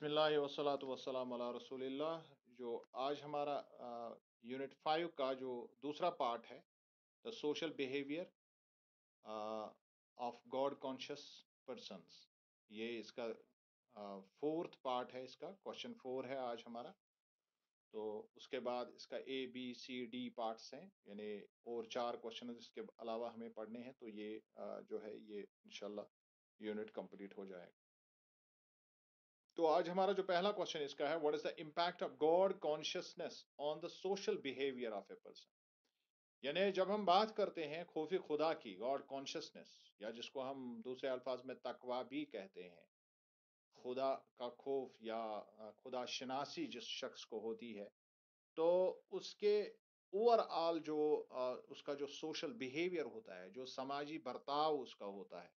بسم اللہ وسلاۃ وسلام علی رسول اللہ۔ جو آج ہمارا یونٹ 5 کا جو دوسرا پارٹ ہے، the social behaviour of God conscious persons, یہ اس کا فورتھ پارٹ ہے، اس کا کوشچن 4 ہے آج ہمارا۔ تو اس کے بعد اس کا ABCD پارٹس ہیں، یعنی اور 4 کوشچن اس کے علاوہ ہمیں پڑھنے ہیں، تو یہ جو ہے یہ انشاءاللہ یونٹ کمپلیٹ ہو جائے گا۔ تو آج ہمارا جو پہلا کوشچن اس کا ہے، what is the impact of God consciousness on the social behaviour of a person? یعنی جب ہم بات کرتے ہیں خوف خدا کی، گاڈ کانشیسنس، یا جس کو ہم دوسرے الفاظ میں تقوی بھی کہتے ہیں، خدا کا خوف یا خدا شناسی جس شخص کو ہوتی ہے، تو اس کے اوور آل جو اس کا جو سوشل بیہیویئر ہوتا ہے، جو سماجی برتاؤ اس کا ہوتا ہے،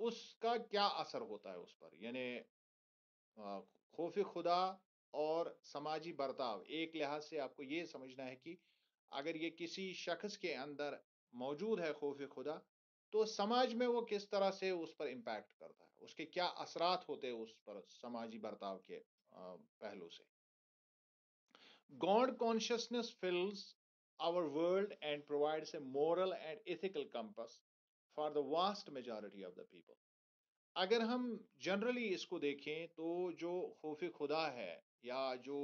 اس کا کیا اثر ہوتا ہے اس پر؟ یعنی خوف خدا اور سماجی برتاؤ، ایک لحاظ سے آپ کو یہ سمجھنا ہے کہ اگر یہ کسی شخص کے اندر موجود ہے خوف خدا، تو سماج میں وہ کس طرح سے اس پر امپیکٹ کرتا ہے، اس کے کیا اثرات ہوتے ہیں اس پر سماجی برتاؤ کے پہلو سے۔ God consciousness fills our world and provides a moral and ethical compass for the vast majority of the people۔ اگر ہم جنرلی اس کو دیکھیں تو جو خوف خدا ہے، یا جو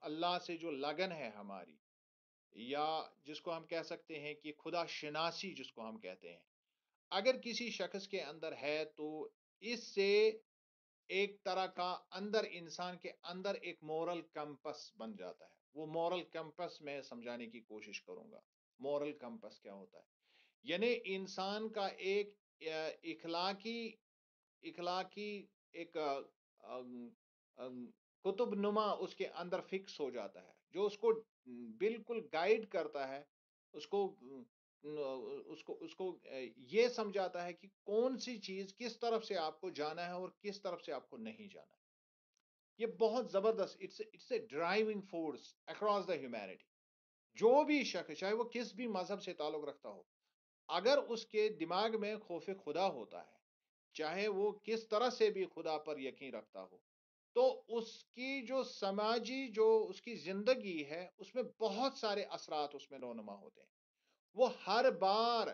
اللہ سے جو لگن ہے ہماری، یا جس کو ہم کہہ سکتے ہیں کہ خدا شناسی جس کو ہم کہتے ہیں، اگر کسی شخص کے اندر ہے تو اس سے ایک طرح کا اندر انسان کے اندر ایک مورل کمپس بن جاتا ہے۔ وہ مورل کمپس میں سمجھانے کی کوشش کروں گا۔ مورل کمپس کیا ہوتا ہے؟ یعنی انسان کا ایک اخلاقی ایک قطب نما اس کے اندر فکس ہو جاتا ہے، جو اس کو بالکل گائیڈ کرتا ہے، اس کو یہ سمجھاتا ہے کہ کون سی چیز کس طرف سے آپ کو جانا ہے اور کس طرف سے آپ کو نہیں جانا ہے۔ یہ بہت زبردست، it's a driving force across the humanity. جو بھی شخص، چاہے وہ کس بھی مذہب سے تعلق رکھتا ہو، اگر اس کے دماغ میں خوف خدا ہوتا ہے، چاہے وہ کس طرح سے بھی خدا پر یقین رکھتا ہو، تو اس کی جو سماجی جو اس کی زندگی ہے، اس میں بہت سارے اثرات اس میں رونما ہوتے ہیں۔ وہ ہر بار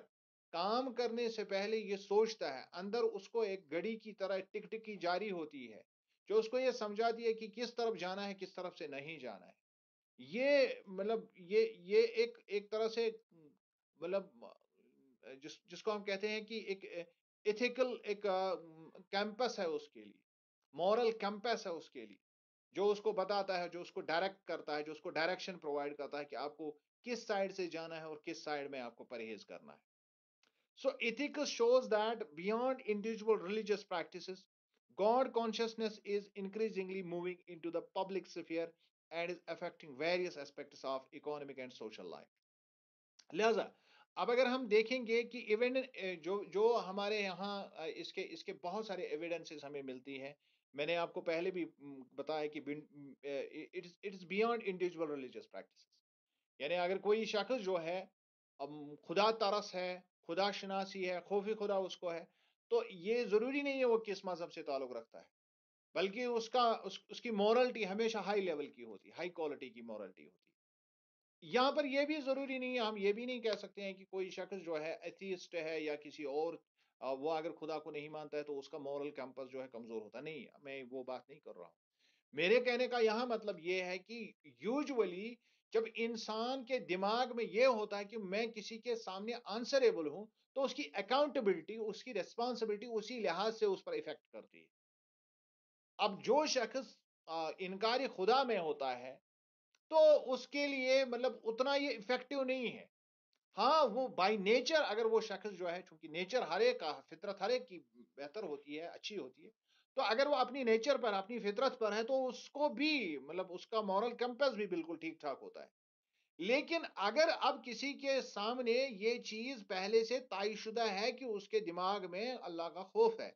کام کرنے سے پہلے یہ سوچتا ہے، اندر اس کو ایک گھڑی کی طرح ٹک ٹکی جاری ہوتی ہے، جو اس کو یہ سمجھاتی ہے کہ کس طرف جانا ہے، کس طرف سے نہیں جانا ہے۔ یہ مطلب یہ ایک طرح سے مطلب جس کو ہم کہتے ہیں کہ ایک ایتھیکل ایک کیمپس ہے اس کے لیے، مورل کیمپس ہے اس کے لیے، جو اس کو بتاتا ہے، جو اس کو ڈائریکٹ کرتا ہے، جو اس کو ڈائریکشن پرووائڈ کرتا ہے کہ آپ کو کس سائڈ سے جانا ہے اور کس سائڈ میں آپ کو پرہیز کرنا ہے۔ So ethics shows that beyond individual religious practices, God consciousness is increasingly moving into the public sphere and is affecting various aspects of economic and social life۔ لہذا اب اگر ہم دیکھیں گے کہ جو ہمارے یہاں اس کے بہت سارے ایویڈنسز ہمیں ملتی ہیں۔ میں نے آپ کو پہلے بھی بتایا کہ it's beyond individual religious practices, یعنی اگر کوئی شخص جو ہے خدا ترس ہے، خدا شناسی ہے، خوف خدا اس کو ہے، تو یہ ضروری نہیں ہے وہ کس مذہب سے تعلق رکھتا ہے، بلکہ اس کی مورلٹی ہمیشہ ہائی لیول کی ہوتی ہے، ہائی کوالٹی کی مورلٹی ہوتی ہے۔ یہاں پر یہ بھی ضروری نہیں ہے، ہم یہ بھی نہیں کہہ سکتے ہیں کہ کوئی شخص جو ہے ایتھیسٹ ہے یا کسی اور وہ اگر خدا کو نہیں مانتا ہے تو اس کا مورل کمپس جو ہے کمزور ہوتا نہیں، میں وہ بات نہیں کر رہا ہوں۔ میرے کہنے کا یہاں مطلب یہ ہے کہ یوجولی جب انسان کے دماغ میں یہ ہوتا ہے کہ میں کسی کے سامنے آنسریبل ہوں، تو اس کی اکاؤنٹیبلٹی، اس کی ریسپانسبلٹی اسی لحاظ سے اس پر افیکٹ کرتی ہے۔ اب جو شخص انکار خدا میں ہوتا ہے تو اس کے لیے مطلب اتنا یہ افیکٹو نہیں ہے۔ ہاں، وہ بائی نیچر اگر وہ شخص جو ہے، چونکہ نیچر ہر ایک کا، فطرت ہر ایک کی بہتر ہوتی ہے، اچھی ہوتی ہے، تو اگر وہ اپنی نیچر پر، اپنی فطرت پر ہے تو اس کو بھی مطلب اس کا مورل کمپس بھی بالکل ٹھیک ٹھاک ہوتا ہے۔ لیکن اگر اب کسی کے سامنے یہ چیز پہلے سے طے شدہ ہے کہ اس کے دماغ میں اللہ کا خوف ہے،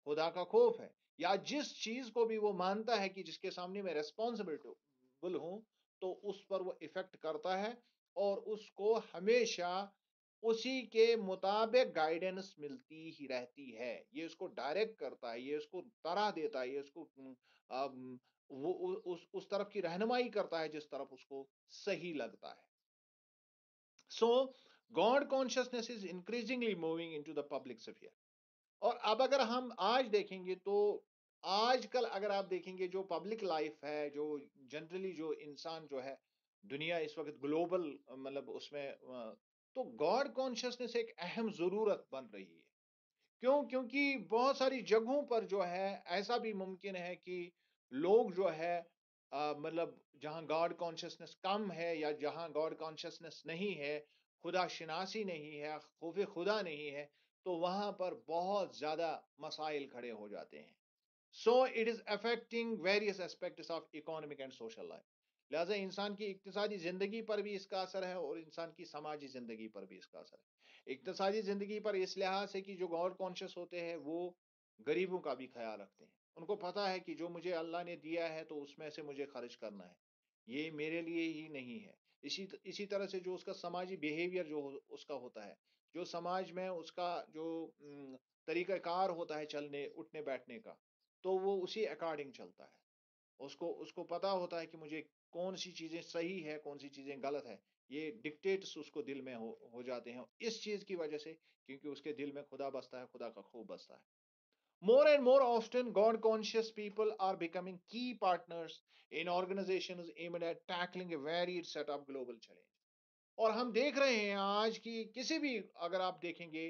خدا کا خوف ہے، یا جس چیز کو بھی وہ مانتا ہے کہ جس کے سامنے میں ریسپانسبل ہوں، تو اس پر وہ افیکٹ کرتا ہے اور اس کو ہمیشہ اسی کے مطابق گائیڈنس ملتی ہی رہتی ہے. یہ اس کو ڈائریکٹ کرتا ہے، یہ اس کو طرح دیتا ہے، یہ اس کو اس طرف کی رہنمائی کرتا ہے جس طرف اس کو صحیح لگتا ہے. So God consciousness is increasingly moving into the public sphere. اور اب اگر ہم آج دیکھیں گے تو آج کل اگر آپ دیکھیں گے جو پبلک لائف ہے، جو جنرلی جو انسان جو ہے، دنیا اس وقت گلوبل مطلب اس میں تو گاڈ کانشیسنس ایک اہم ضرورت بن رہی ہے. کیوں؟ کیونکہ بہت ساری جگہوں پر جو ہے ایسا بھی ممکن ہے کہ لوگ جو ہے مطلب جہاں گاڈ کانشیسنس کم ہے یا جہاں گاڈ کانشیسنس نہیں ہے، خدا شناسی نہیں ہے، خوف خدا نہیں ہے، تو وہاں پر بہت زیادہ مسائل کھڑے ہو جاتے ہیں. So it is affecting various aspects of economic and social life. لہٰذا انسان کی اقتصادی زندگی پر بھی اس کا اثر ہے اور انسان کی سماجی زندگی پر بھی اس کا اثر ہے. اقتصادی زندگی پر اس لحاظ سے کہ جو گاڈ کانشیس ہوتے ہیں وہ غریبوں کا بھی خیال رکھتے ہیں. ان کو پتا ہے کہ جو مجھے اللہ نے دیا ہے تو اس میں سے مجھے خرچ کرنا ہے، یہ میرے لیے ہی نہیں ہے. اسی طرح سے جو اس کا سماجی بیہیویئر جو اس کا ہوتا ہے، جو سماج میں اس کا جو طریقہ کار ہوتا ہے چلنے اٹھنے بیٹھنے کا، تو وہ اسی اکارڈنگ چلتا ہے. اس کو پتا ہوتا ہے کہ مجھے کون سی چیزیں صحیح ہے، کون سی چیزیں غلط ہے. یہ ڈکٹیٹس اس کو دل میں ہو جاتے ہیں اس چیز کی وجہ سے، کیونکہ اس کے دل میں خدا بستا ہے، خدا کا خوف بستا ہے. More and more often, God conscious people are becoming key partners in organizations aimed at tackling a varied set of global challenges. اور ہم دیکھ رہے ہیں آج کی کسی بھی اگر آپ دیکھیں گے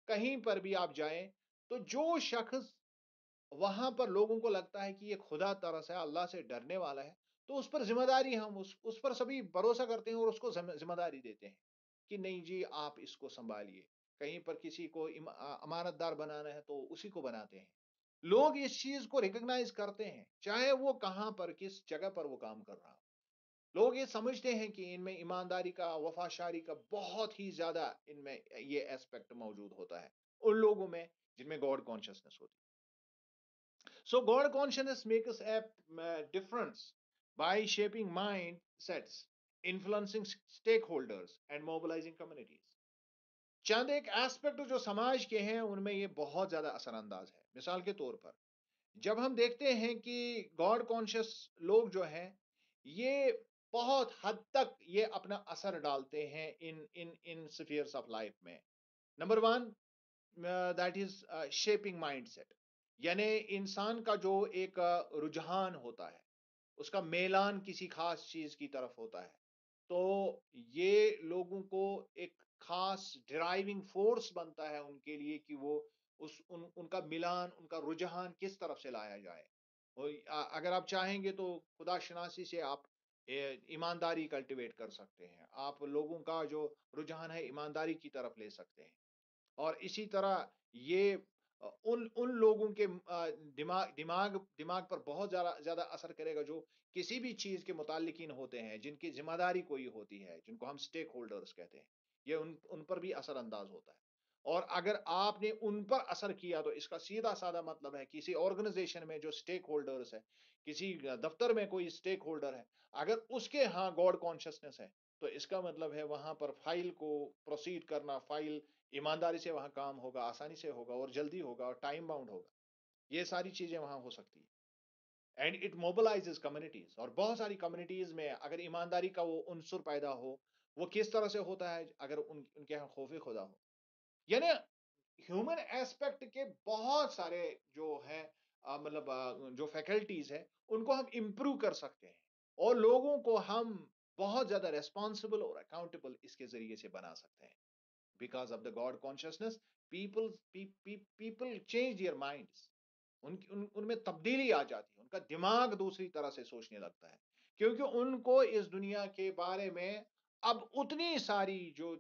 کہیں پر بھی آپ جائیں تو جو شخص وہاں پر لوگوں کو لگتا ہے کہ یہ خدا طرس ہے، اللہ سے ڈرنے والا ہے، تو اس پر ذمہ داری ہم اس پر سبھی بھروسہ کرتے ہیں اور اس کو ذمہ داری دیتے ہیں کہ نہیں جی آپ اس کو سنبھالیے. کہیں پر کسی کو امانت دار بنانا ہے تو اسی کو بناتے ہیں. لوگ اس چیز کو ریکگنائز کرتے ہیں چاہے وہ کہاں پر کس جگہ پر وہ کام کر رہا. لوگ یہ سمجھتے ہیں کہ ان میں ایمانداری کا، وفاشاری کا بہت ہی زیادہ ان میں یہ ایسپیکٹ موجود ہوتا ہے ان لوگوں میں جن میں گاڈ کانشیسنس ہوتی ہے. So God consciousness makes a difference by shaping mindsets, influencing stakeholders and mobilizing communities. چند ایک ایسپیکٹ جو سماج کے ہیں ان میں یہ بہت زیادہ اثر انداز ہے. مثال کے طور پر جب ہم دیکھتے ہیں کہ گاڈ کانشیس لوگ جو ہیں یہ بہت حد تک یہ اپنا اثر ڈالتے ہیں ان سفیئرس آف لائف میں. Number one that is shaping mindset. یعنی انسان کا جو ایک رجحان ہوتا ہے، اس کا میلان کسی خاص چیز کی طرف ہوتا ہے، تو یہ لوگوں کو ایک خاص ڈرائیونگ فورس بنتا ہے ان کے لیے کہ وہ ان کا میلان، ان کا رجحان کس طرف سے لایا جائے. اور اگر آپ چاہیں گے تو خدا شناسی سے آپ ایمانداری کلٹیویٹ کر سکتے ہیں، آپ لوگوں کا جو رجحان ہے ایمانداری کی طرف لے سکتے ہیں. اور اسی طرح یہ ان لوگوں کے دماغ پر بہت زیادہ اثر کرے گا جو کسی بھی چیز کے متعلقین ہوتے ہیں، جن کی ذمہ داری کوئی ہوتی ہے، جن کو ہم سٹیک ہولڈرز کہتے ہیں. یہ ان پر بھی اثر انداز ہوتا ہے. اور اگر آپ نے ان پر اثر کیا تو اس کا سیدھا سادہ مطلب ہے کسی آرگنائزیشن میں جو سٹیک ہولڈرز ہے، کسی دفتر میں کوئی سٹیک ہولڈر ہے، اگر اس کے ہاں گاڈ کانشیسنس ہے تو اس کا مطلب ہے وہاں پر فائل کو پروسیڈ کرنا، فائل ایمانداری سے وہاں کام ہوگا، آسانی سے ہوگا اور جلدی ہوگا اور ٹائم باؤنڈ ہوگا. یہ ساری چیزیں وہاں ہو سکتی ہیں. And it mobilises communities. اور بہت ساری کمیونٹیز میں اگر ایمانداری کا وہ عنصر پیدا ہو، وہ کس طرح سے ہوتا ہے اگر ان کے یہاں خوف خدا ہو. یعنی ہیومن ایسپیکٹ کے بہت سارے جو ہے مطلب جو فیکلٹیز ہے ان کو ہم امپروو کر سکتے ہیں اور لوگوں کو ہم بہت زیادہ ریسپانسبل اور اکاؤنٹیبل اس کے ذریعے سے بنا سکتے ہیں. Because of the God consciousness, people change their minds. ان میں تبدیلی آ جاتی ہے، ان کا دماغ دوسری طرح سے سوچنے لگتا ہے کیونکہ ان کو اس دنیا کے بارے میں اب اتنی ساری جو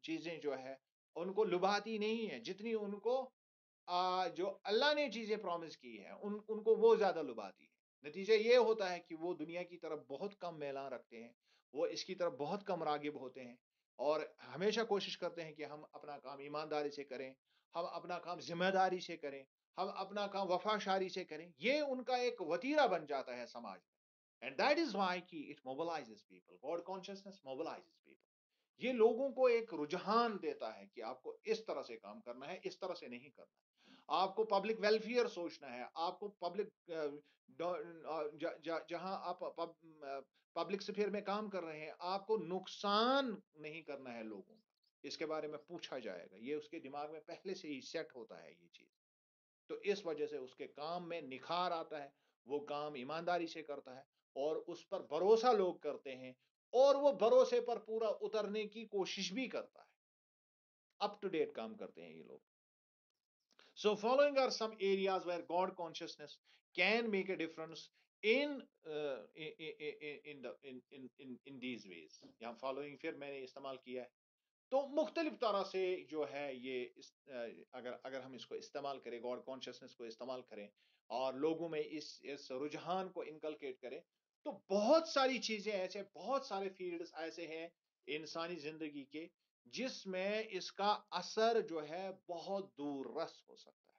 چیزیں جو ہے ان کو لبھاتی نہیں ہے جتنی ان کو جو اللہ نے چیزیں پرومس کی ہیں ان کو وہ زیادہ لبھاتی ہے. نتیجہ یہ ہوتا ہے کہ وہ دنیا کی طرف بہت کم میلان رکھتے ہیں، وہ اس کی طرف بہت کم راغب ہوتے ہیں اور ہمیشہ کوشش کرتے ہیں کہ ہم اپنا کام ایمانداری سے کریں، ہم اپنا کام ذمہ داری سے کریں، ہم اپنا کام وفاشاری سے کریں. یہ ان کا ایک وتیرہ بن جاتا ہے سماج میں. اینڈ دیٹ از وائی کہ it mobilises people. God consciousness mobilises people. یہ لوگوں کو ایک رجحان دیتا ہے کہ آپ کو اس طرح سے کام کرنا ہے، اس طرح سے نہیں کرنا ہے، آپ کو پبلک ویلفیئر سوچنا ہے، آپ کو پبلک جہاں آپ پبلک سفیر میں کام کر رہے ہیں آپ کو نقصان نہیں کرنا ہے لوگوں کا، اس کے بارے میں پوچھا جائے گا، یہ اس کے دماغ میں پہلے سے ہی سیٹ ہوتا ہے یہ چیز، تو اس وجہ سے اس کے کام میں نکھار آتا ہے، وہ کام ایمانداری سے کرتا ہے، اور اس پر بھروسہ لوگ کرتے ہیں، اور وہ بھروسے پر پورا اترنے کی کوشش بھی کرتا ہے، اپ ٹو ڈیٹ کام کرتے ہیں یہ لوگ. So following are some areas where God consciousness can make a difference in in these ways. یہاں following پھر میں نے استعمال کیا ہے، تو مختلف طرح سے جو ہے یہ اگر ہم اس کو استعمال کریں، گاڈ کانشیسنس کو استعمال کریں اور لوگوں میں اس رجحان کو انکلکیٹ کریں، تو بہت ساری چیزیں ایسے، بہت سارے فیلڈز ایسے ہیں انسانی زندگی کے جس میں اس کا اثر جو ہے بہت دور رس ہو سکتا ہے،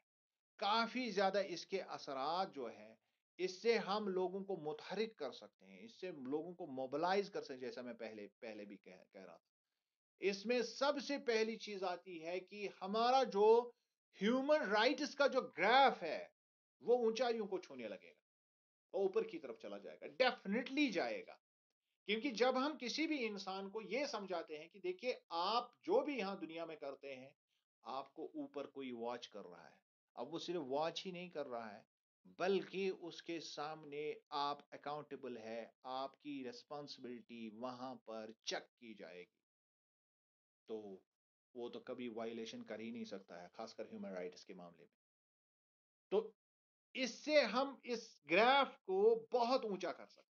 کافی زیادہ اس کے اثرات جو ہے اس سے ہم لوگوں کو متحرک کر سکتے ہیں، اس سے لوگوں کو موبلائز کر سکتے ہیں، جیسا میں پہلے بھی کہہ رہا تھا. اس میں سب سے پہلی چیز آتی ہے کہ ہمارا جو ہیومن رائٹس کا جو گراف ہے وہ اونچائیوں کو چھونے لگے گا، وہ اوپر کی طرف چلا جائے گا، ڈیفینیٹلی جائے گا. کیونکہ جب ہم کسی بھی انسان کو یہ سمجھاتے ہیں کہ دیکھیے آپ جو بھی یہاں دنیا میں کرتے ہیں آپ کو اوپر کوئی واچ کر رہا ہے، اب وہ صرف واچ ہی نہیں کر رہا ہے بلکہ اس کے سامنے آپ اکاؤنٹیبل ہے، آپ کی ریسپانسبلٹی وہاں پر چیک کی جائے گی، تو وہ تو کبھی وائلیشن کر ہی نہیں سکتا ہے، خاص کر ہیومن رائٹس کے معاملے میں. تو اس سے ہم اس گراف کو بہت اونچا کر سکتے ہیں.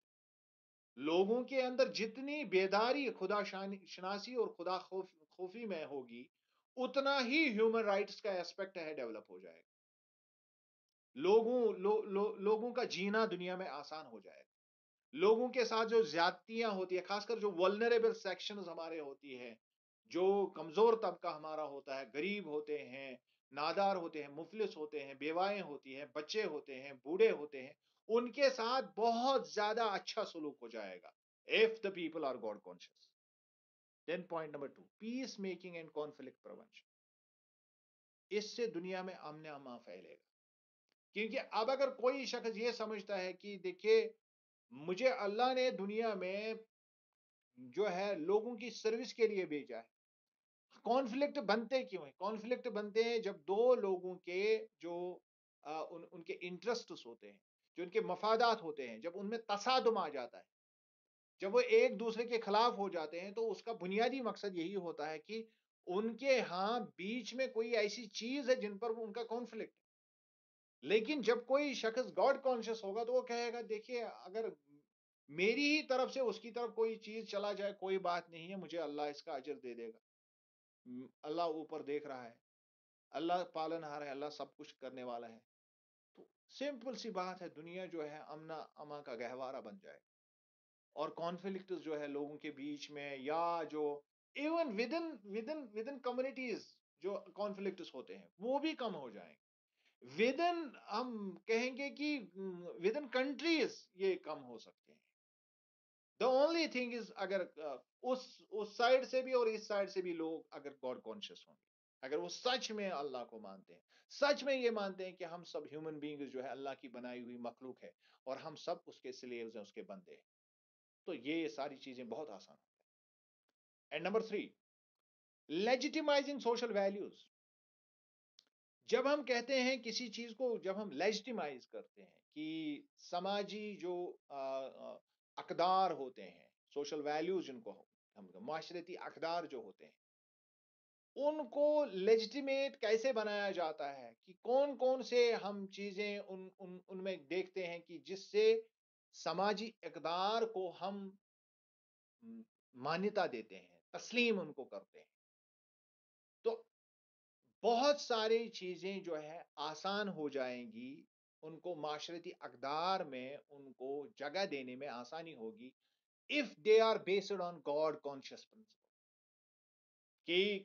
لوگوں کے اندر جتنی بیداری خدا شناسی اور خدا خوفی میں ہوگی اتنا ہی ہیومن رائٹس کا ایسپیکٹ ہے ڈیولپ ہو جائے گا، لوگوں کا جینا دنیا میں آسان ہو جائے گا. لوگوں کے ساتھ جو زیادتیاں ہوتی ہیں، خاص کر جو ولنریبل سیکشنز ہمارے ہوتی ہیں، جو کمزور طبقہ ہمارا ہوتا ہے، غریب ہوتے ہیں، نادار ہوتے ہیں، مفلس ہوتے ہیں، بیوائیں ہوتی ہیں، بچے ہوتے ہیں، بوڑھے ہوتے ہیں، ان کے ساتھ بہت زیادہ اچھا سلوک ہو جائے گا if the people are God conscious. Then point number 2, peace making and conflict prevention. اس سے دنیا میں امن امان پھیلے گا، کیونکہ اب اگر کوئی شخص یہ سمجھتا ہے کہ دیکھیے مجھے اللہ نے دنیا میں جو ہے لوگوں کی سروس کے لیے بھیجا ہے. کانفلکٹ بنتے کیوں ہیں؟ کانفلکٹ بنتے ہیں جب دو لوگوں کے جو ان کے انٹرسٹس ہوتے ہیں، جو ان کے مفادات ہوتے ہیں، جب ان میں تصادم آ جاتا ہے، جب وہ ایک دوسرے کے خلاف ہو جاتے ہیں، تو اس کا بنیادی مقصد یہی ہوتا ہے کہ ان کے ہاں بیچ میں کوئی ایسی چیز ہے جن پر ان کا کانفلکٹ ہے. لیکن جب کوئی شخص گاڈ کانشیس ہوگا تو وہ کہے گا دیکھیے اگر میری ہی طرف سے اس کی طرف کوئی چیز چلا جائے کوئی بات نہیں ہے، مجھے اللہ اس کا اجر دے دے گا، اللہ اوپر دیکھ رہا ہے، اللہ پالن ہار ہے، اللہ سب کچھ کرنے والا ہے. تو سمپل سی بات ہے، دنیا جو ہے امن امان کا گہوارہ بن جائے، اور کانفلکٹ جو ہے لوگوں کے بیچ میں یا جو ایون ودن کمیونٹیز جو کانفلکٹس ہوتے ہیں وہ بھی کم ہو جائیں. ودن ہم کہیں گے کہ ودن کنٹریز یہ کم ہو سکتے ہیں. دا اونلی تھنگ از اگر اس سائڈ سے بھی اور اس سائڈ سے بھی لوگ اگر گاڈ کانشیس ہوں گے، اگر وہ سچ میں اللہ کو مانتے ہیں، سچ میں یہ مانتے ہیں کہ ہم سب ہیومن بینگ جو ہے اللہ کی بنائی ہوئی مخلوق ہے اور ہم سب اس کے سلیوز ہیں، اس کے بندے ہیں، تو یہ ساری چیزیں بہت آسان ہو جائیں. And number 3، legitimising social values. جب ہم کہتے ہیں کسی چیز کو، جب ہم لیجیٹیمائز کرتے ہیں کہ سماجی جو اقدار ہوتے ہیں، سوشل ویلیوز جن کو ہم معاشرتی اقدار جو ہوتے ہیں ان کو لیجیٹیمیٹ کیسے بنایا جاتا ہے، کہ کون کون سے ہم چیزیں ان میں دیکھتے ہیں کہ جس سے سماجی اقدار کو ہم مانیتا دیتے ہیں، تسلیم ان کو کرتے ہیں. تو بہت ساری چیزیں جو ہے آسان ہو جائیں گی، ان کو معاشرتی اقدار میں ان کو جگہ دینے میں آسانی ہوگی if they are based on God conscious principle. کہ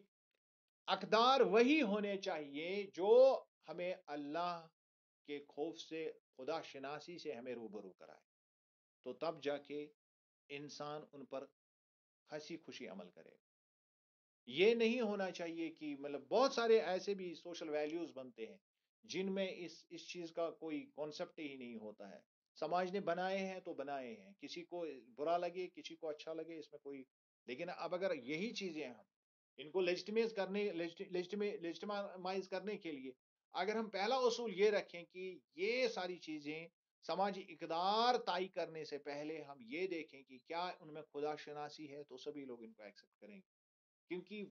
اقدار وہی ہونے چاہیے جو ہمیں اللہ کے خوف سے، خدا شناسی سے ہمیں روبرو کرائے، تو تب جا کے انسان ان پر ہنسی خوشی عمل کرے. یہ نہیں ہونا چاہیے کہ مطلب بہت سارے ایسے بھی سوشل ویلیوز بنتے ہیں جن میں اس چیز کا کوئی کانسیپٹ ہی نہیں ہوتا ہے. سماج نے بنائے ہیں تو بنائے ہیں، کسی کو برا لگے کسی کو اچھا لگے، اس میں کوئی. لیکن اب اگر یہی چیزیں ہم ان کو لیجٹمائز کرنے کے لیے اگر ہم پہلا اصول یہ رکھیں کہ یہ ساری چیزیں سماجی اقدار طے کرنے سے پہلے ہم یہ دیکھیں کہ کیا ان میں خدا شناسی ہے، تو سبھی لوگ ان کو ایکسپٹ کریں گے. کیونکہ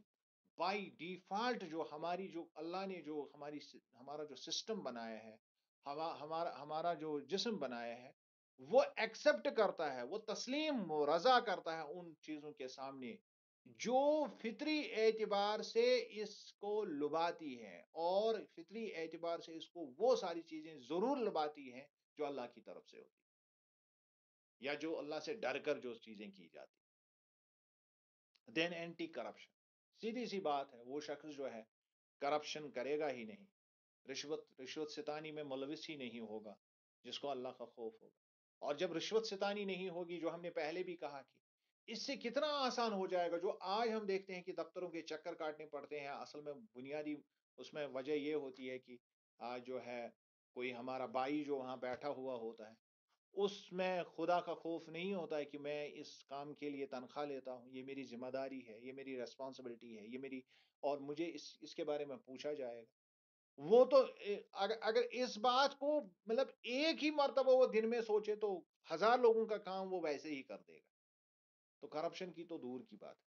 بائی ڈیفالٹ جو ہماری جو اللہ نے جو ہمارا جو سسٹم بنایا ہے، ہمارا جو جسم بنایا ہے، وہ ایکسپٹ کرتا ہے، وہ تسلیم و رضا کرتا ہے ان چیزوں کے سامنے جو فطری اعتبار سے اس کو لباتی ہے، اور فطری اعتبار سے اس کو وہ ساری چیزیں ضرور لباتی ہیں جو اللہ کی طرف سے ہوتی یا جو اللہ سے ڈر کر جو چیزیں کی جاتی. دین اینٹی کرپشن، سیدھی سی بات ہے، وہ شخص جو ہے کرپشن کرے گا ہی نہیں، رشوت ستانی میں ملوث ہی نہیں ہوگا جس کو اللہ کا خوف ہوگا. اور جب رشوت ستانی نہیں ہوگی، جو ہم نے پہلے بھی کہا کہ اس سے کتنا آسان ہو جائے گا، جو آج ہم دیکھتے ہیں کہ دفتروں کے چکر کاٹنے پڑتے ہیں، اصل میں بنیادی اس میں وجہ یہ ہوتی ہے کہ آج جو ہے کوئی ہمارا بھائی جو وہاں بیٹھا ہوا ہوتا ہے، اس میں خدا کا خوف نہیں ہوتا ہے کہ میں اس کام کے لیے تنخواہ لیتا ہوں، یہ میری ذمہ داری ہے، یہ میری ریسپانسبلٹی ہے، یہ میری، اور مجھے اس کے بارے میں پوچھا جائے گا. وہ تو اگر اس بات کو مطلب ایک ہی مرتبہ وہ دن میں سوچے تو 1000 لوگوں کا کام وہ ویسے ہی کر دے گا. تو کرپشن کی تو دور کی بات ہے.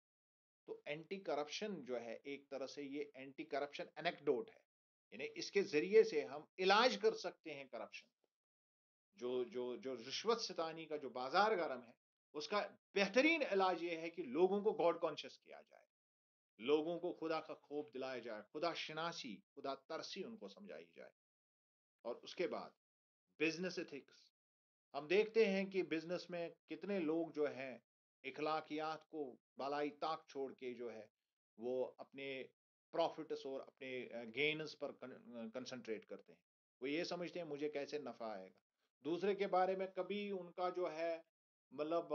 تو اینٹی کرپشن جو ہے ایک طرح سے یہ اینٹی کرپشن انیکڈوٹ ہے، یعنی اس کے ذریعے سے ہم علاج کر سکتے ہیں کرپشن. جو رشوت ستانی کا جو بازار گرم ہے، اس کا بہترین علاج یہ ہے کہ لوگوں کو گاڈ کانشیس کیا جائے، لوگوں کو خدا کا خوف دلایا جائے، خدا شناسی، خدا ترسی ان کو سمجھائی جائے. اور اس کے بعد بزنس ایتھکس، ہم دیکھتے ہیں کہ بزنس میں کتنے لوگ جو ہیں اخلاقیات کو بالائی طاق چھوڑ کے جو ہے وہ اپنے پروفٹس اور اپنے گینز پر کنسنٹریٹ کرتے ہیں. وہ یہ سمجھتے ہیں مجھے کیسے نفع آئے گا، دوسرے کے بارے میں کبھی ان کا جو ہے مطلب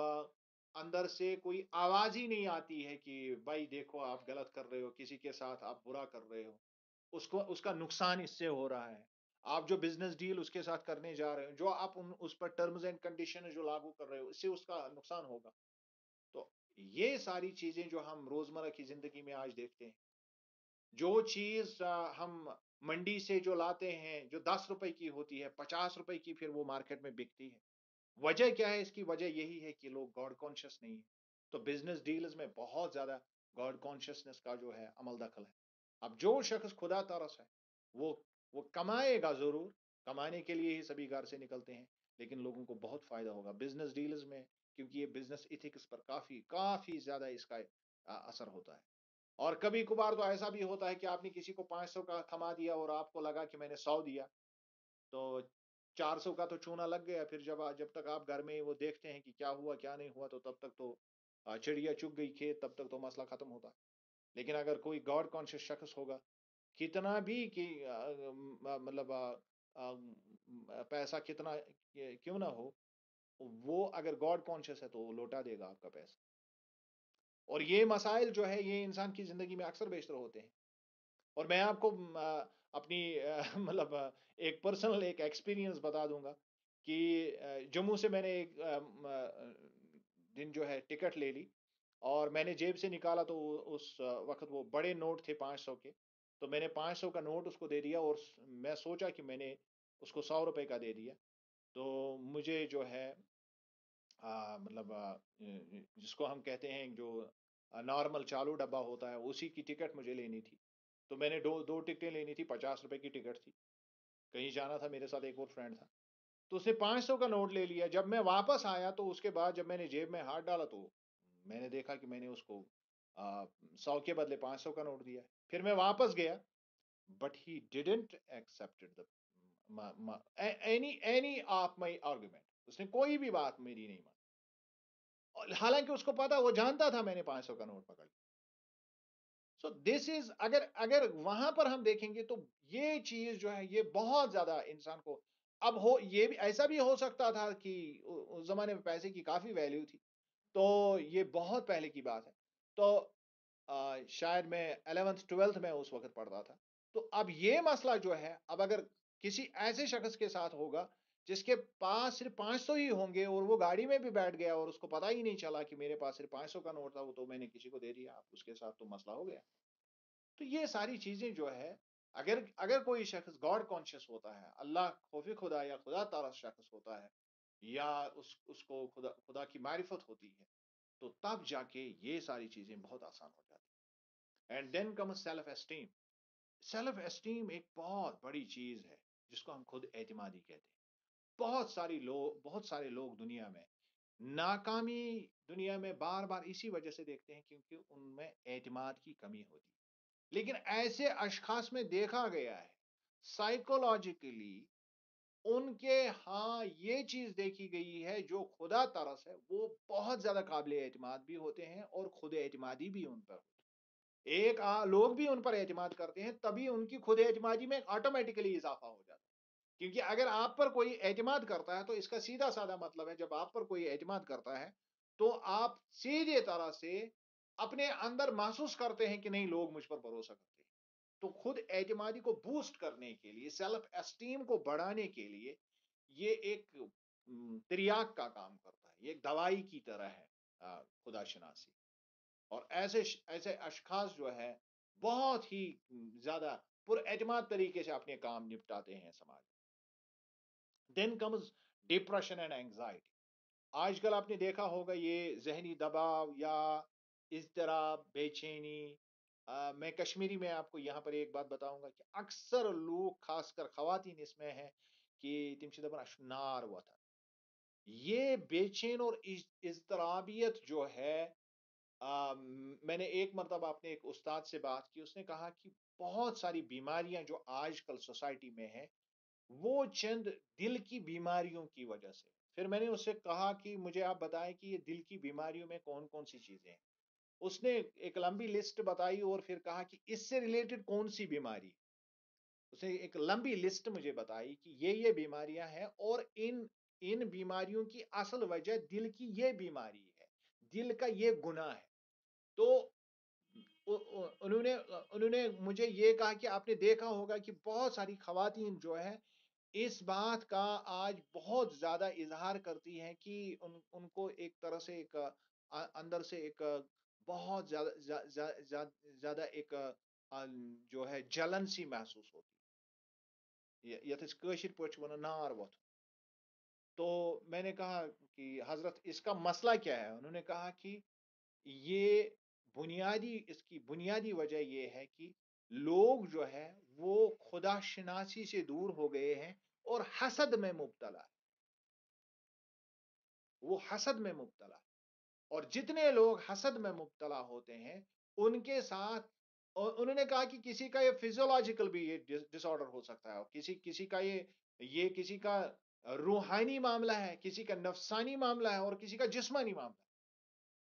اندر سے کوئی آواز ہی نہیں آتی ہے کہ بھائی دیکھو آپ غلط کر رہے ہو، کسی کے ساتھ آپ برا کر رہے ہو، اس کا نقصان اس سے ہو رہا ہے. آپ جو بزنس ڈیل اس کے ساتھ کرنے جا رہے ہو، جو آپ اس پر ٹرمز اینڈ کنڈیشن جو لاگو کر رہے ہو، اس سے اس کا نقصان ہوگا. تو یہ ساری چیزیں جو ہم روزمرہ کی زندگی میں آج دیکھتے ہیں، جو چیز ہم منڈی سے جو لاتے ہیں جو 10 روپے کی ہوتی ہے، 50 روپے کی پھر وہ مارکیٹ میں بکتی ہے. وجہ کیا ہے؟ اس کی وجہ یہی ہے کہ لوگ گاڈ کانشیس نہیں ہے. تو بزنس ڈیلز میں بہت زیادہ گاڈ کانشیسنس کا جو ہے عمل دخل ہے. اب جو شخص خدا ترس ہے وہ وہ کمائے گا ضرور، کمانے کے لیے ہی سبھی گھر سے نکلتے ہیں، لیکن لوگوں کو بہت فائدہ ہوگا بزنس ڈیلز میں، کیونکہ یہ بزنس ایتھکس پر کافی کافی زیادہ اس کا اثر ہوتا ہے. اور کبھی کبھار تو ایسا بھی ہوتا ہے کہ آپ نے کسی کو 500 کا تھما دیا اور آپ کو لگا کہ میں نے 100 دیا، تو 400 کا تو چونا لگ گیا. پھر جب تک آپ گھر میں وہ دیکھتے ہیں کہ کیا ہوا کیا نہیں ہوا، تو تب تک تو چڑیا چگ گئی کھیت، تب تک تو مسئلہ ختم ہوتا ہے. لیکن اگر کوئی گاڈ کانشیس شخص ہوگا، کتنا بھی کہ مطلب پیسہ کتنا کیوں نہ ہو، وہ اگر گاڈ کانشیس ہے تو وہ لوٹا دے گا آپ کا پیسہ. اور یہ مسائل جو ہے یہ انسان کی زندگی میں اکثر بیشتر ہوتے ہیں. اور میں آپ کو اپنی مطلب ایک پرسنل ایک ایکسپیرینس بتا دوں گا کہ جموں سے میں نے ایک دن جو ہے ٹکٹ لے لی، اور میں نے جیب سے نکالا تو اس وقت وہ بڑے نوٹ تھے 500 کے. تو میں نے 500 کا نوٹ اس کو دے دیا، اور میں سوچا کہ میں نے اس کو 100 روپے کا دے دیا. تو مجھے جو ہے مطلب جس کو ہم کہتے ہیں جو نارمل چالو ڈبہ ہوتا ہے اسی کی ٹکٹ مجھے لینی تھی. تو میں نے دو ٹکٹیں لینی تھی، 50 روپے کی ٹکٹ تھی، کہیں جانا تھا، میرے ساتھ ایک اور فرینڈ تھا. تو اس نے 500 کا نوٹ لے لیا. جب میں واپس آیا تو اس کے بعد جب میں نے جیب میں ہاتھ ڈالا تو میں نے دیکھا کہ میں نے اس کو 100 کے بدلے 500 کا نوٹ دیا. پھر میں واپس گیا، but he didn't accept any of my argument. اس نے کوئی بھی بات میری نہیں مانی، حالانکہ اس کو پتا، وہ جانتا تھا میں نے 500 کا نوٹ پکڑ. سو دس از، اگر وہاں پر ہم دیکھیں گے تو یہ چیز جو ہے یہ بہت زیادہ انسان کو اب ہو. یہ بھی ایسا بھی ہو سکتا تھا کہ اس زمانے میں پیسے کی کافی ویلیو تھی، تو یہ بہت پہلے کی بات ہے. تو شاید میں 11th 12th میں اس وقت پڑھتا تھا. تو اب یہ مسئلہ جو ہے، اب اگر کسی ایسے شخص کے ساتھ ہوگا جس کے پاس صرف 500 ہی ہوں گے اور وہ گاڑی میں بھی بیٹھ گیا اور اس کو پتا ہی نہیں چلا کہ میرے پاس صرف 500 کا نوٹ تھا، وہ تو میں نے کسی کو دے دیا، اب اس کے ساتھ تو مسئلہ ہو گیا. تو یہ ساری چیزیں جو ہے، اگر کوئی شخص گاڈ کانشیس ہوتا ہے، اللہ خوف خدا یا خدا تعالی شخص ہوتا ہے، یا اس کو خدا کی معرفت ہوتی ہے، تو تب جا کے یہ ساری چیزیں بہت آسان ہو جاتی. And then come self esteem. Self esteem ایک بہت بڑی چیز ہے جس کو ہم خود اعتمادی کہتے ہیں. بہت سارے لوگ دنیا میں ناکامی دنیا میں بار بار اسی وجہ سے دیکھتے ہیں کیونکہ ان میں اعتماد کی کمی ہوتی ہے. لیکن ایسے اشخاص میں دیکھا گیا ہے سائیکولوجیکلی ان کے ہاں یہ چیز دیکھی گئی ہے، جو خدا ترس ہے وہ بہت زیادہ قابل اعتماد بھی ہوتے ہیں اور خود اعتمادی بھی ان پر ہوتی ہے. لوگ بھی ان پر اعتماد کرتے ہیں، تبھی ان کی خود اعتمادی میں آٹومیٹکلی اضافہ ہو جاتا ہے. کیونکہ اگر آپ پر کوئی اعتماد کرتا ہے تو اس کا سیدھا سادہ مطلب ہے، جب آپ پر کوئی اعتماد کرتا ہے تو آپ سیدھے طرح سے اپنے اندر محسوس کرتے ہیں کہ نہیں، لوگ مجھ پر بھروسہ کرتے ہیں. تو خود اعتمادی کو بوسٹ کرنے کے لیے، سیلف اسٹیم کو بڑھانے کے لیے یہ ایک تریاک کا کام کرتا ہے، یہ ایک دوائی کی طرح ہے خدا شناسی. اور ایسے اشخاص جو ہے بہت ہی زیادہ پر اعتماد طریقے سے اپنے کام نپٹاتے ہیں سماج. Then comes depression and anxiety. آج کل آپ نے دیکھا ہوگا یہ ذہنی دباؤ یا اضطراب، بے چینی. میں کشمیری میں آپ کو یہاں پر ایک بات بتاؤں گا کہ اکثر لوگ، خاص کر خواتین اس میں ہیں کہ تم سے دپان نار وتھان. یہ بے چین اور اضطرابیت جو ہے، میں نے ایک مرتبہ اپنے ایک استاد سے بات کی، اس نے کہا کہ بہت ساری بیماریاں جو آج کل سوسائٹی میں ہیں وہ چند دل کی بیماریوں کی وجہ سے. پھر میں نے اس سے کہا کہ مجھے آپ بتائیں کہ یہ دل کی بیماریوں میں کون کون سی چیزیں ہیں. اس نے ایک لمبی لسٹ بتائی اور پھر کہا کہ اس سے ریلیٹڈ کون سی بیماری. اس نے ایک لمبی لسٹ مجھے بتائی کہ یہ بیماریاں ہیں اور ان بیماریوں کی اصل وجہ دل کی یہ بیماری ہے، دل کا یہ گناہ ہے. تو انہوں نے مجھے یہ کہا کہ آپ نے دیکھا ہوگا کہ بہت ساری خواتین جو ہے اس بات کا آج بہت زیادہ اظہار کرتی ہیں کہ ان کو ایک طرح سے ایک اندر سے ایک بہت زیادہ ایک جو ہے جلن سی محسوس ہوتی ہے، یتھ کاشر پٲٹھۍ ونان نار وتھُن. تو میں نے کہا کہ حضرت اس کا مسئلہ کیا ہے. انہوں نے کہا کہ یہ اس کی بنیادی وجہ یہ ہے کہ لوگ جو ہے وہ خدا شناسی سے دور ہو گئے ہیں اور حسد میں مبتلا ہے. وہ حسد میں مبتلا ہے. اور جتنے لوگ حسد میں مبتلا ہوتے ہیں ان کے ساتھ، اور انہوں نے کہا کہ کسی کا یہ فزیولوجیکل بھی یہ ڈس آرڈر ہو سکتا ہے، اور کسی کا یہ کسی کا روحانی معاملہ ہے، کسی کا نفسانی معاملہ ہے، اور کسی کا جسمانی معاملہ ہے.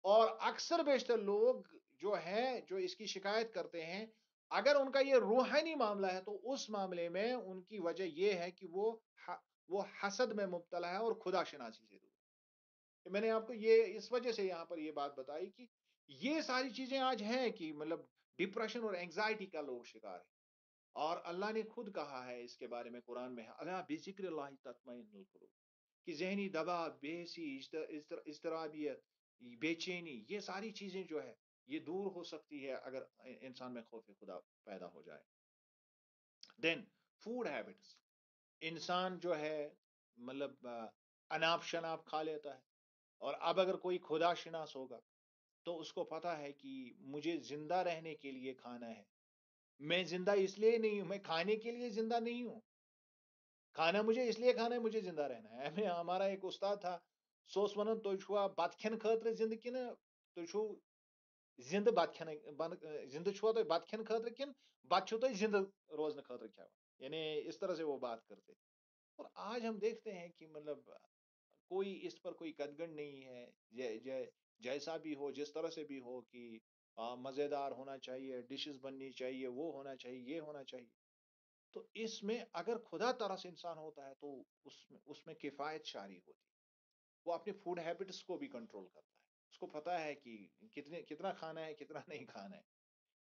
اور اکثر بیشتر لوگ جو ہیں جو اس کی شکایت کرتے ہیں، اگر ان کا یہ روحانی معاملہ ہے تو اس معاملے میں ان کی وجہ یہ ہے کہ وہ حسد میں مبتلا ہے اور خدا شناسی سے دور. میں نے آپ کو یہ اس وجہ سے یہاں پر یہ بات بتائی کہ یہ ساری چیزیں آج ہیں کہ مطلب ڈپریشن اور اینگزائٹی کا لوگ شکار ہیں. اور اللہ نے خود کہا ہے اس کے بارے میں قرآن میں، اللہ بذکر اللہ تطمئن القلوب، کہ ذہنی دباؤ، بے حسی، اضطرابیت، بے چینی، یہ ساری چیزیں جو ہے یہ دور ہو سکتی ہے اگر انسان میں خوف خدا پیدا ہو جائے. دین فوڈ ہیبٹس. انسان جو ہے مطلب اناپ شناپ کھا لیتا ہے. اور اب اگر کوئی خدا شناس ہوگا تو اس کو پتا ہے کہ مجھے زندہ رہنے کے لیے کھانا ہے. میں زندہ اس لیے نہیں ہوں، میں کھانے کے لیے زندہ نہیں ہوں. کھانا مجھے اس لیے کھانا ہے، مجھے زندہ رہنا ہے. ہمارا ایک استاد تھا، سوس ونن تُہۍ چھوا بت کھین خاطر زندہ کن تُہۍ چھو زندہ بت کھین، زندہ چھوا تُہۍ بت کھین خاطر کن بت چھو تُہۍ زندہ روزن خاطر کھیوان. یعنی اس طرح سے وہ بات کرتے. اور آج ہم دیکھتے ہیں کہ مطلب کوئی اس پر کوئی قدغن نہیں ہے. جیسا بھی ہو، جس طرح سے بھی ہو کہ مزیدار ہونا چاہیے، ڈشز بننی چاہیے، وہ ہونا چاہیے، یہ ہونا چاہیے. تو اس میں اگر خدا طرح سے انسان ہوتا ہے تو اس میں کفایت شاری ہوتی ہے. وہ اپنے فوڈ ہیبٹس کو بھی کنٹرول کرتا ہے. اس کو پتا ہے کہ کتنا کھانا ہے کتنا نہیں کھانا ہے.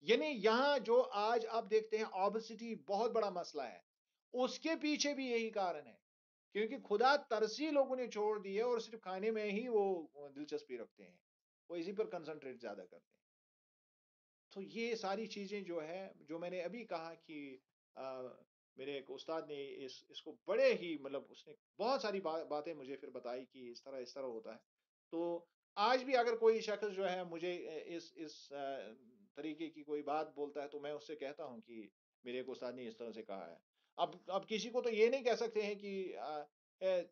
یعنی یہاں جو آج آپ دیکھتے ہیں اوبیسٹی بہت بڑا مسئلہ ہے، اس کے پیچھے بھی یہی کارن ہے، کیونکہ خدا ترسی لوگوں نے چھوڑ دی ہے اور صرف کھانے میں ہی وہ دلچسپی رکھتے ہیں، وہ اسی پر کنسنٹریٹ زیادہ کرتے ہیں. تو یہ ساری چیزیں جو ہے جو میں نے ابھی کہا کہ میرے ایک استاد نے اس کو بڑے ہی مطلب اس نے بہت ساری باتیں مجھے پھر بتائی کہ اس طرح ہوتا ہے. تو آج بھی اگر کوئی شخص جو ہے مجھے اس طریقے کی کوئی بات بولتا ہے تو میں اس سے کہتا ہوں کہ میرے ایک استاد نے اس طرح سے کہا ہے. اب کسی کو تو یہ نہیں کہہ سکتے ہیں کہ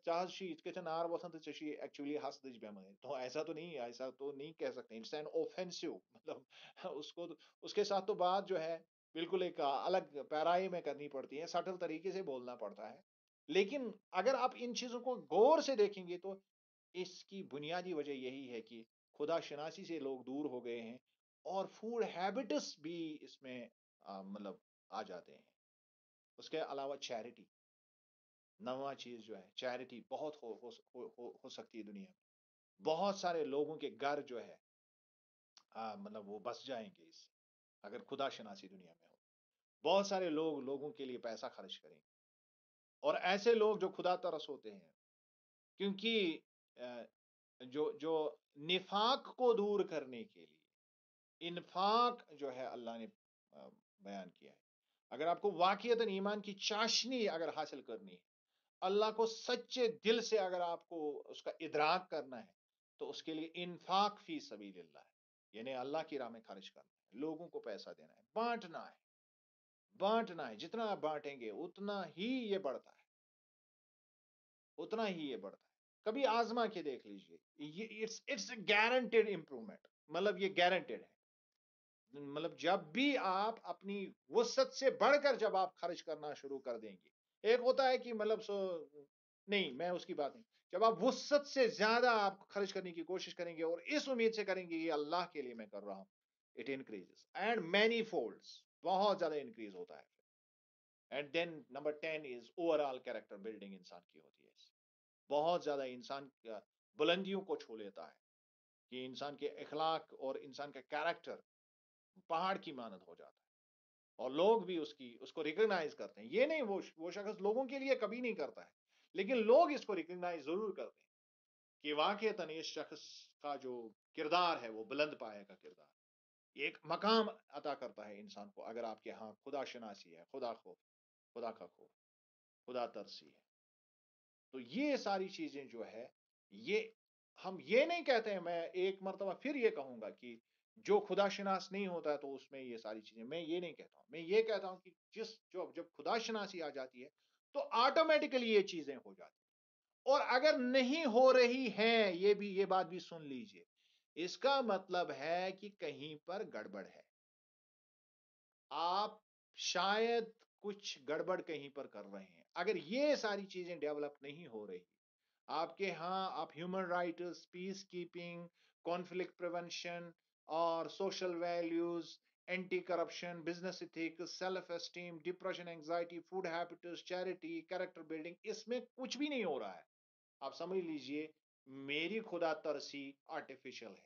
چاہت شی کتن آر وسن تو چشی ایکچولی ہس دج بیماری، تو ایسا تو نہیں کہہ سکتے. اٹس این اوفینسو، مطلب اس کو اس کے ساتھ تو بات جو ہے بالکل ایک الگ پیرائی میں کرنی پڑتی ہے، سٹل طریقے سے بولنا پڑتا ہے. لیکن اگر آپ ان چیزوں کو غور سے دیکھیں گے تو اس کی بنیادی وجہ یہی ہے کہ خدا شناسی سے لوگ دور ہو گئے ہیں اور فوڈ ہیبٹس بھی اس میں مطلب آ جاتے ہیں. اس کے علاوہ چیریٹی، نواں چیز جو ہے چیریٹی بہت ہو سکتی ہے دنیا میں. بہت سارے لوگوں کے گھر جو ہے مطلب وہ بس جائیں گے اس سے اگر خدا شناسی دنیا میں ہو. بہت سارے لوگوں کے لیے پیسہ خرچ کریں گے، اور ایسے لوگ جو خدا ترس ہوتے ہیں، کیونکہ جو نفاق کو دور کرنے کے لیے انفاق جو ہے اللہ نے بیان کیا ہے. اگر آپ کو واقعتاً ایمان کی چاشنی اگر حاصل کرنی ہے، اللہ کو سچے دل سے اگر آپ کو اس کا ادراک کرنا ہے، تو اس کے لیے انفاق فی سبیل اللہ ہے. یعنی اللہ کی راہ میں خرچ کرنا ہے، لوگوں کو پیسہ دینا ہے، بانٹنا ہے. جتنا آپ بانٹیں گے اتنا ہی یہ بڑھتا ہے، اتنا ہی یہ بڑھتا ہے. کبھی آزما کے دیکھ لیجئے، اٹس گارنٹیڈ امپرومنٹ، مطلب یہ گارنٹیڈ ہے. مطلب جب بھی آپ اپنی وسعت سے بڑھ کر جب آپ خرچ کرنا شروع کر دیں گے، ایک ہوتا ہے کہ مطلب نہیں میں اس کی بات نہیں، جب آپ وسعت سے زیادہ آپ خرچ کرنے کی کوشش کریں گے اور اس امید سے کریں گے یہ اللہ کے لیے میں کر رہا ہوں، it increases and many folds, بہت زیادہ انکریز ہوتا ہے. And then number 10 is overall character building انسان کی ہوتی ہے. بہت زیادہ انسان بلندیوں کو چھو لیتا ہے کہ انسان کے اخلاق اور انسان کا کیریکٹر پہاڑ کی مانند ہو جاتا ہے، اور لوگ بھی اس کو ریکگنائز کرتے ہیں. یہ نہیں وہ شخص لوگوں کے لیے کبھی نہیں کرتا ہے، لیکن لوگ اس کو ریکگنائز ضرور کرتے ہیں کہ واقعتاً اس شخص کا جو کردار ہے وہ بلند پائے کا کردار، یہ ایک مقام عطا کرتا ہے انسان کو اگر آپ کے ہاں خدا شناسی ہے، خدا کا خوف، خدا ترسی ہے. تو یہ ساری چیزیں جو ہے یہ ہم یہ نہیں کہتے ہیں، میں ایک مرتبہ پھر یہ کہوں گا کہ جو خدا شناس نہیں ہوتا ہے تو اس میں یہ ساری چیزیں، میں یہ نہیں کہتا ہوں. میں یہ کہتا ہوں کہ جب خدا شناسی آ جاتی ہے تو آٹومیٹکلی یہ چیزیں ہو جاتی ہیں. اور اگر نہیں ہو رہی ہیں، یہ بات بھی سن لیجئے، اس کا مطلب ہے کہ کہیں پر گڑبڑ ہے. آپ شاید کچھ گڑبڑ کہیں پر کر رہے ہیں. اگر یہ ساری چیزیں ڈیولپ نہیں ہو رہی آپ کے ہاں، آپ human rights, peacekeeping, conflict prevention اور social values, anti corruption, business ethics, self esteem, depression, anxiety, food habits, charity, character building, اس میں کچھ بھی نہیں ہو رہا ہے، آپ سمجھ لیجئے میری خدا ترسی آرٹیفیشل ہے،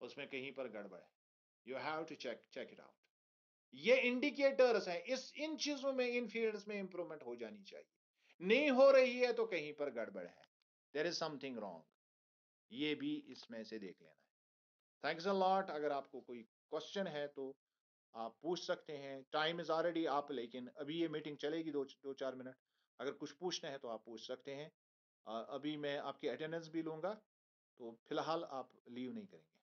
اس میں کہیں پر گڑبڑ ہے. You have to check it out. یہ انڈیکیٹرز ہیں، ان چیزوں میں، ان فیلڈز میں امپرومنٹ ہو جانی چاہیے. نہیں ہو رہی ہے تو کہیں پر گڑبڑ ہے، دیر از سم تھنگ رانگ. یہ بھی اس میں سے دیکھ لینا ہے. تھینکس اے لاٹ. اگر آپ کو کوئی کوشچن ہے تو آپ پوچھ سکتے ہیں. ٹائم از آلریڈی آپ، لیکن ابھی یہ میٹنگ چلے گی 2-4 منٹ. اگر کچھ پوچھنا ہے تو آپ پوچھ سکتے ہیں. ابھی میں آپ کی اٹینڈنس بھی لوں گا، تو فی الحال آپ لیو نہیں کریں گے.